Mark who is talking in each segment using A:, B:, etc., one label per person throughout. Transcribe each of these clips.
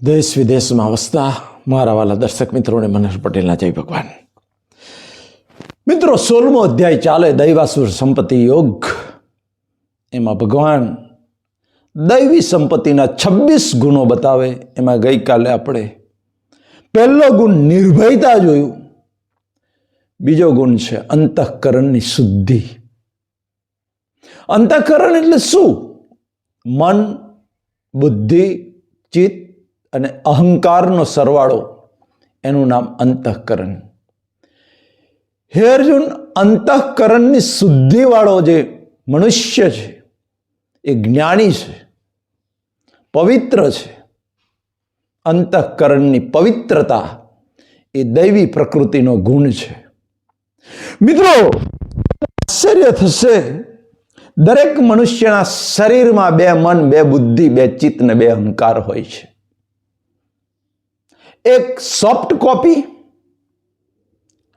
A: દેશ વિદેશમાં વસતા મારા વાલા દર્શક મિત્રોને મનોહર પટેલના જય ભગવાન. મિત્રો, 16મો અધ્યાય ચાલે દૈવાસુર સંપત્તિ યોગ. એમાં ભગવાન દૈવી સંપત્તિના 26 ગુણો બતાવે. એમાં ગઈકાલે આપણે પહેલો ગુણ નિર્ભયતા જોયું. બીજો ગુણ છે અંતઃકરણની શુદ્ધિ. અંતઃકરણ એટલે શું? મન, બુદ્ધિ, ચિત્ત અને અહંકારનો સરવાળો, એનું નામ અંતઃકરણ. હે અર્જુન, અંતઃકરણની શુદ્ધિવાળો જે મનુષ્ય છે એ જ્ઞાની છે, પવિત્ર છે. અંતઃકરણની પવિત્રતા એ દૈવી પ્રકૃતિનો ગુણ છે. મિત્રો, આશ્ચર્ય થશે, દરેક મનુષ્યના શરીરમાં 2 મન, 2 બુદ્ધિ, 2 ચિત્ત ને 2 અહંકાર હોય છે. એક સોફ્ટ કોપી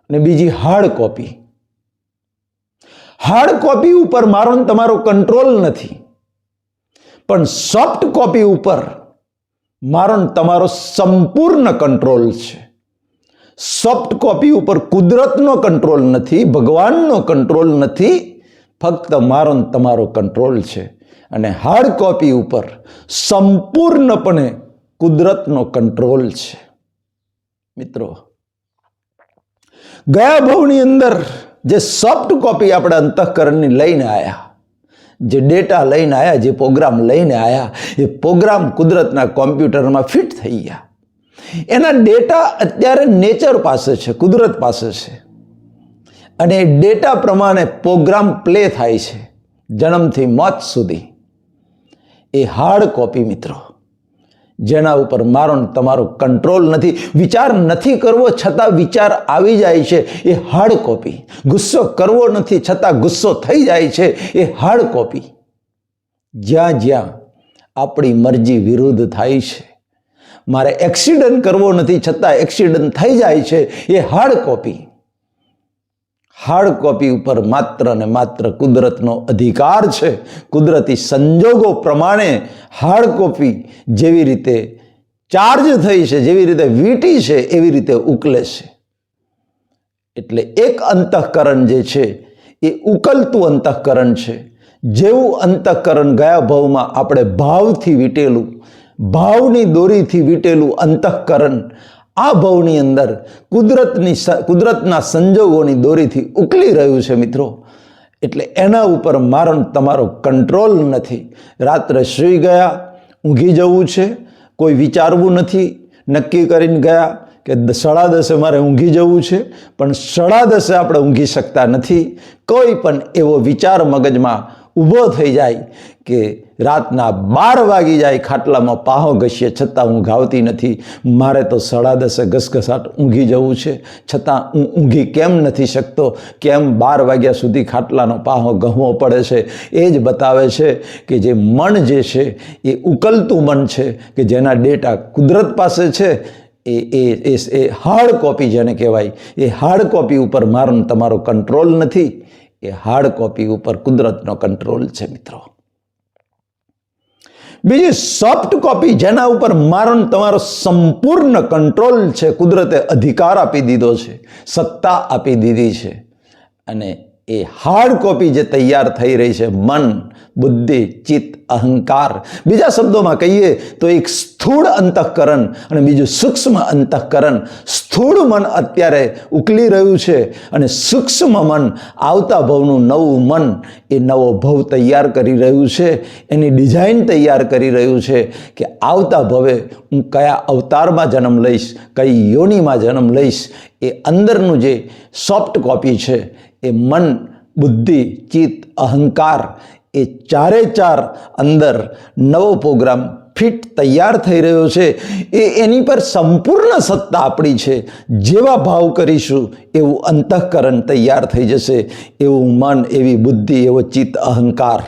A: અને બીજી હાર્ડ કોપી. હાર્ડ કોપી ઉપર મારો ને તમારો કંટ્રોલ નથી, પણ સોફ્ટ કોપી ઉપર મારો ને તમારો સંપૂર્ણ કંટ્રોલ છે. સોફ્ટ કોપી ઉપર કુદરતનો કંટ્રોલ નથી, ભગવાનનો કંટ્રોલ નથી, ફક્ત મારો ને તમારો કંટ્રોલ છે. અને હાર્ડ કોપી ઉપર સંપૂર્ણપણે કુદરતનો કંટ્રોલ છે. મિત્રો, ગયા ભાવની અંદર જે સોફ્ટ કોપી આપણે અંતઃકરણની લઈને આવ્યા, જે ડેટા લઈને આવ્યા, જે પ્રોગ્રામ લઈને આવ્યા, એ પ્રોગ્રામ કુદરતના કોમ્પ્યુટરમાં ફિટ થઈ ગયા. એના ડેટા અત્યારે નેચર પાસે છે, કુદરત પાસે છે. અને એ ડેટા પ્રમાણે પ્રોગ્રામ પ્લે થાય છે જન્મથી મોત સુધી. એ હાર્ડ કોપી મિત્રો, જેના ઉપર મારો ને તમારો કંટ્રોલ નથી. વિચાર નથી કરવો છતાં વિચાર આવી જાય છે, એ હાર્ડ કોપી. ગુસ્સો કરવો નથી છતાં ગુસ્સો થઈ જાય છે, એ હાર્ડ કોપી. જ્યાં જ્યાં આપણી મરજી વિરુદ્ધ થાય છે, મારે એક્સિડન્ટ કરવો નથી છતાં એક્સિડન્ટ થઈ જાય છે, એ હાર્ડ કોપી. હાર્ડ કોપી ઉપર માત્ર ને માત્ર કુદરતનો અધિકાર છે. કુદરતી સંજોગો પ્રમાણે હાર્ડ કોપી જેવી રીતે ચાર્જ થઈ છે, જેવી રીતે વીટી છે, એવી રીતે ઉકલે છે. એટલે એક અંતઃકરણ જે છે એ ઉકલતું અંતઃકરણ છે. જેવું અંતઃકરણ ગયા ભાવમાં આપણે ભાવથી વીટેલું, ભાવની દોરીથી વીટેલું અંતઃકરણ આ ભાવની અંદર કુદરતના સંજોગોની દોરીથી ઉકલી રહ્યું છે મિત્રો. એટલે એના ઉપર મારો તમારો કંટ્રોલ નથી. રાત્રે સૂઈ ગયા, ઊંઘી જવું છે, કોઈ વિચારવું નથી. નક્કી કરીને ગયા કે 10:30 મારે ઊંઘી જવું છે, પણ 10:30 આપણે ઊંઘી શકતા નથી. કોઈ પણ એવો વિચાર મગજમાં ઊભો થઈ જાય કે રાતના 12 વાગી જાય, ખાટલામાં પાહો ઘસીએ છતાં ઊંઘ આવતી નથી. મારે તો 10:30 ઘસઘસાટ ઊંઘી જવું છે, છતાં હું ઊંઘી કેમ નથી શકતો, કેમ 12 વાગ્યા સુધી ખાટલાનો પાહો ગહવો પડે છે. એ જ બતાવે છે કે જે મન જે છે એ ઉકલતું મન છે, કે જેના ડેટા કુદરત પાસે છે. એ હાર્ડ કોપી જેને કહેવાય, એ હાર્ડ કોપી ઉપર મારો તમારો કંટ્રોલ નથી. એ હાર્ડ કોપી ઉપર કુદરતનો કંટ્રોલ છે મિત્રો. બીજી સોફ્ટ કોપી, જેના ઉપર મારો તમારો સંપૂર્ણ કંટ્રોલ છે. કુદરતે અધિકાર આપી દીધો છે, સત્તા આપી દીધી છે. અને એ હાર્ડ કોપી જે તૈયાર થઈ રહી છે, મન, બુદ્ધિ, ચિત્ત, અહંકાર. બીજા શબ્દોમાં કહીએ તો એક સ્થૂળ અંતઃકરણ અને બીજું સૂક્ષ્મ અંતઃકરણ. સ્થૂળ મન અત્યારે ઉકલી રહ્યું છે અને સૂક્ષ્મ મન, આવતા ભવનું નવું મન, એ નવો ભવ તૈયાર કરી રહ્યું છે. એની ડિઝાઇન તૈયાર કરી રહ્યું છે કે આવતા ભવે હું કયા અવતારમાં જન્મ લઈશ, કઈ યોનિમાં જન્મ લઈશ. એ અંદરનું જે સોફ્ટ કોપી છે, એ મન, બુદ્ધિ, ચિત્ત, અહંકાર, એ ચારે ચાર અંદર નવો પ્રોગ્રામ ફિટ તૈયાર થઈ રહ્યો છે. એની પર સંપૂર્ણ સત્તા આપણી છે. જેવા ભાવ કરીશું એવું અંતઃકરણ તૈયાર થઈ જશે. એવું મન, એવી બુદ્ધિ, એવો ચિત્ત, અહંકાર.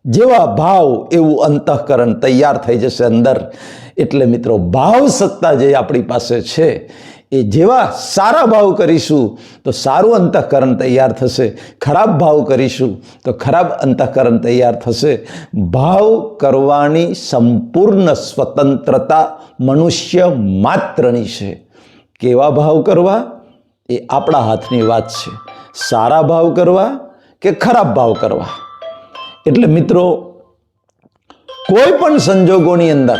A: જેવા ભાવ એવું અંતઃકરણ તૈયાર થઈ જશે અંદર. એટલે મિત્રો, ભાવ સત્તા જે આપણી પાસે છે એ જેવા સારા ભાવ કરીશું તો સારું અંતઃકરણ તૈયાર થશે, ખરાબ ભાવ કરીશું તો ખરાબ અંતઃકરણ તૈયાર થશે. ભાવ કરવાની સંપૂર્ણ સ્વતંત્રતા મનુષ્ય માત્રની છે. કેવા ભાવ કરવા એ આપણા હાથની વાત છે. સારા ભાવ કરવા કે ખરાબ ભાવ કરવા. એટલે મિત્રો, કોઈ પણ સંજોગોની અંદર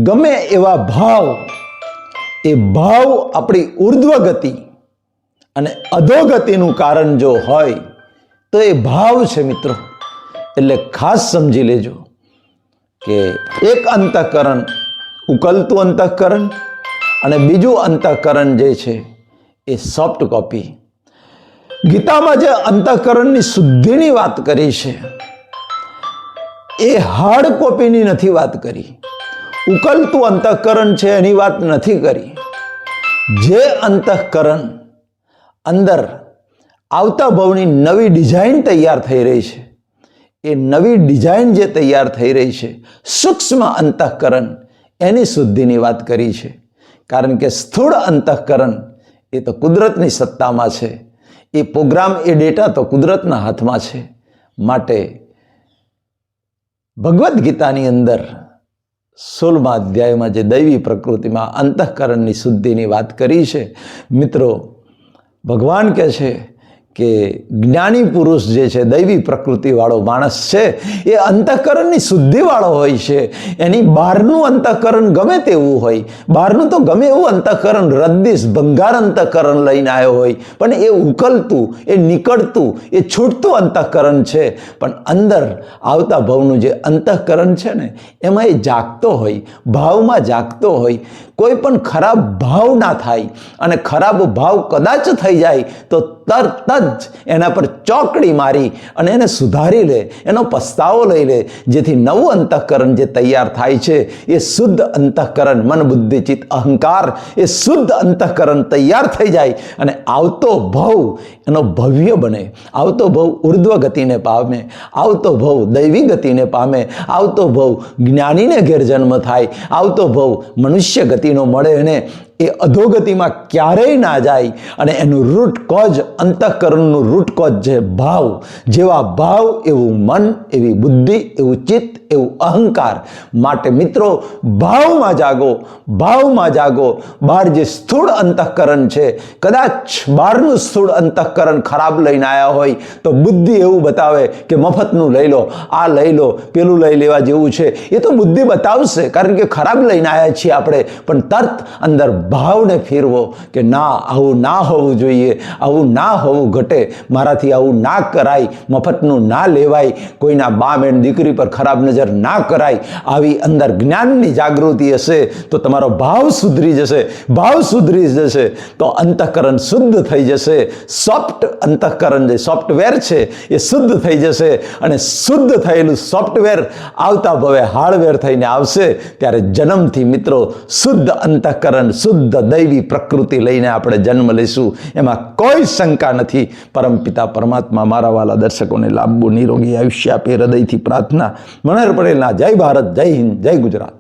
A: ગમે એવા ભાવ, એ ભાવ આપણી ઉર્ધ્વગતિ અને અધોગતિનું કારણ જો હોય તો એ ભાવ છે મિત્રો. એટલે ખાસ સમજી લેજો કે એક અંતઃકરણ ઉકલતું અંતઃકરણ અને બીજું અંતઃકરણ જે છે એ સોફ્ટ કોપી. ગીતામાં જે અંતઃકરણની શુદ્ધિની વાત કરી છે એ હાર્ડ કોપીની નથી વાત કરી. ઉકલતું અંતઃકરણ છે એની વાત નથી કરી. જે અંતઃકરણ અંદર આવતા ભાવની નવી ડિઝાઇન તૈયાર થઈ રહી છે, એ નવી ડિઝાઇન જે તૈયાર થઈ રહી છે, સૂક્ષ્મ અંતઃકરણ, એની શુદ્ધિની વાત કરી છે. કારણ કે સ્થૂળ અંતઃકરણ એ તો કુદરતની સત્તામાં છે. એ પ્રોગ્રામ, એ ડેટા તો કુદરતના હાથમાં છે. માટે ભગવદ્ ગીતાની અંદર 16મા અધ્યાયમાં જે દૈવી પ્રકૃતિમાં અંતઃકરણની શુદ્ધિની વાત કરી છે, મિત્રો, ભગવાન કહે છે કે જ્ઞાની પુરુષ જે છે, દૈવી પ્રકૃતિવાળો માણસ છે, એ અંતઃકરણની શુદ્ધિવાળો હોય છે. એની બહારનું અંતઃકરણ ગમે તેવું હોય, બહારનું તો ગમે એવું અંતઃકરણ રદ્દીશ ભંગાર અંતઃકરણ લઈને આવ્યો હોય, પણ એ ઉકલતું, એ નીકળતું, એ છૂટતું અંતઃકરણ છે. પણ અંદર આવતા ભાવનું જે અંતઃકરણ છે ને, એમાં એ જાગતો હોય, ભાવમાં જાગતો હોય. કોઈ પણ ખરાબ ભાવ ના થાય, અને ખરાબ ભાવ કદાચ થઈ જાય તો તરત જ એના પર ચોકડી મારી અને એને સુધારી લે, એનો પસ્તાવો લઈ લે, જેથી નવું અંતઃકરણ જે તૈયાર થાય છે એ શુદ્ધ અંતઃકરણ, મન બુદ્ધિ ચિત્ત અહંકાર, એ શુદ્ધ અંતઃકરણ તૈયાર થઈ જાય અને આવતો ભાવ એનો ભવ્ય બને. આવતો ભાવ ઉર્ધ્વ ગતિને પામે, આવતો ભાવ દૈવી ગતિને પામે, આવતો ભાવ જ્ઞાનીને ઘેર જન્મ થાય, આવતો ભાવ મનુષ્ય ગતિનો મળે અને એ અધોગતિમાં ક્યારેય ના જાય. અને એનું રૂટ કોઝ, અંતઃકરણનું રૂટ કોઝ છે ભાવ. જેવા ભાવ એવું મન, એવી બુદ્ધિ, એવું ચિત્ત, એવું અહંકાર. માટે મિત્રો, ભાવમાં જાગો, ભાવમાં જાગો. બહાર જે સ્થૂળ અંતઃકરણ છે, કદાચ બહારનું સ્થૂળ અંતઃકરણ ખરાબ લઈને આવ્યા હોય તો બુદ્ધિ એવું બતાવે કે મફતનું લઈ લો, આ લઈ લો, પેલું લઈ લેવા જેવું છે, એ તો બુદ્ધિ બતાવશે, કારણ કે ખરાબ લઈને આવ્યા છીએ આપણે. પણ તરત અંદર ભાવને ફેરવો કે ના, આવું ના હોવું જોઈએ, આવું ના હોવું ઘટે, મારાથી આવું ના કરાય, મફતનું ના લેવાય, કોઈના બા બેન દીકરી પર ખરાબ નજર ના કરાય. આવી અંદર જ્ઞાનની જાગૃતિ હશે તો તમારો ભાવ સુધરી જશે. ભાવ સુધરી જશે તો અંતઃકરણ શુદ્ધ થઈ જશે. સોફ્ટ અંતઃકરણ જે સોફ્ટવેર છે એ શુદ્ધ થઈ જશે. અને શુદ્ધ થયેલું સોફ્ટવેર આવતા ભવે હાર્ડવેર થઈને આવશે. ત્યારે જન્મથી મિત્રો શુદ્ધ અંતઃકરણ, શુદ્ધ દૈવી પ્રકૃતિ લઈને આપણે જન્મ લઈશું, એમાં કોઈ શંકા નથી. પરમપિતા પરમાત્મા મારા વાલા દર્શકોને લાંબુ નિરોગી આયુષ્ય આપે, હૃદયથી પ્રાર્થના. મનોહર પટેલના જય ભારત, જય હિન્દ, જય ગુજરાત.